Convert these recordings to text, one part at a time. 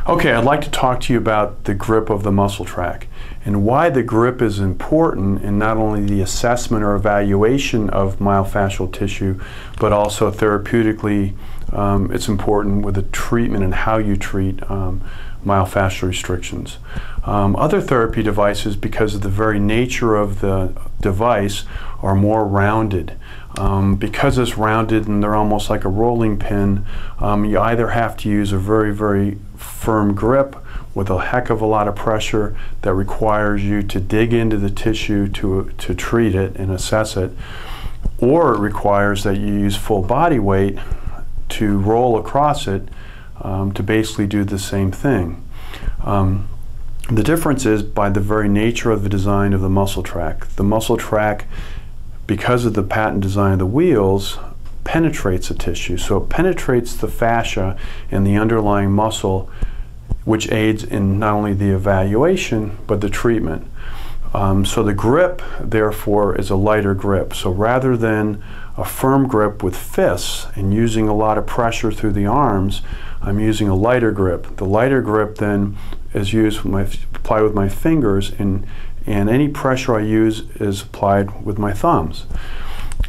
Okay, I'd like to talk to you about the grip of the Muscletrac and why the grip is important in not only the assessment or evaluation of myofascial tissue, but also therapeutically it's important with the treatment and how you treat myofascial restrictions. Other therapy devices, because of the very nature of the device, are more rounded. Because it's rounded and they're almost like a rolling pin, you either have to use a very, very firm grip with a heck of a lot of pressure that requires you to dig into the tissue to treat it and assess it, or it requires that you use full body weight to roll across it to basically do the same thing. The difference is by the very nature of the design of the Muscletrac. The Muscletrac, because of the patent design of the wheels, penetrates the tissue. So it penetrates the fascia and the underlying muscle, which aids in not only the evaluation, but the treatment. So the grip, therefore, is a lighter grip. So rather than a firm grip with fists and using a lot of pressure through the arms, I'm using a lighter grip. The lighter grip then is used applied with my fingers, and any pressure I use is applied with my thumbs.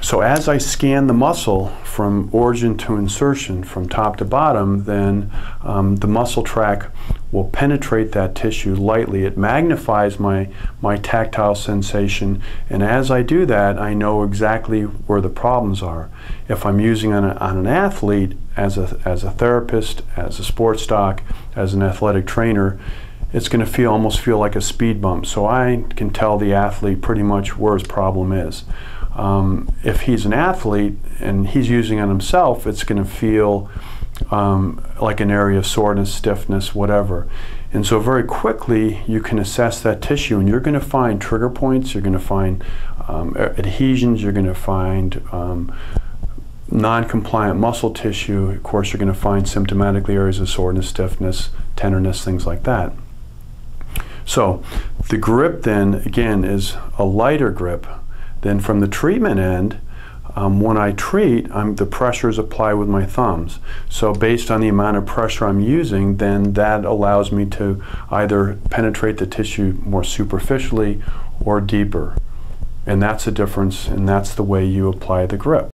So as I scan the muscle from origin to insertion, from top to bottom, then the Muscletrac will penetrate that tissue lightly. It magnifies my tactile sensation, and as I do that, I know exactly where the problems are. If I'm using on an athlete, as a therapist, as a sports doc, as an athletic trainer, it's going to almost feel like a speed bump. So I can tell the athlete pretty much where his problem is. If he's an athlete and he's using on himself, it's going to feel like an area of soreness, stiffness, whatever. And so very quickly you can assess that tissue, and you're going to find trigger points, you're going to find adhesions, you're going to find non-compliant muscle tissue. Of course, you're going to find symptomatic areas of soreness, stiffness, tenderness, things like that. So the grip then, again, is a lighter grip. Then from the treatment end, when I treat, the pressure is applied with my thumbs. So based on the amount of pressure I'm using, then that allows me to either penetrate the tissue more superficially or deeper. And that's the difference, and that's the way you apply the grip.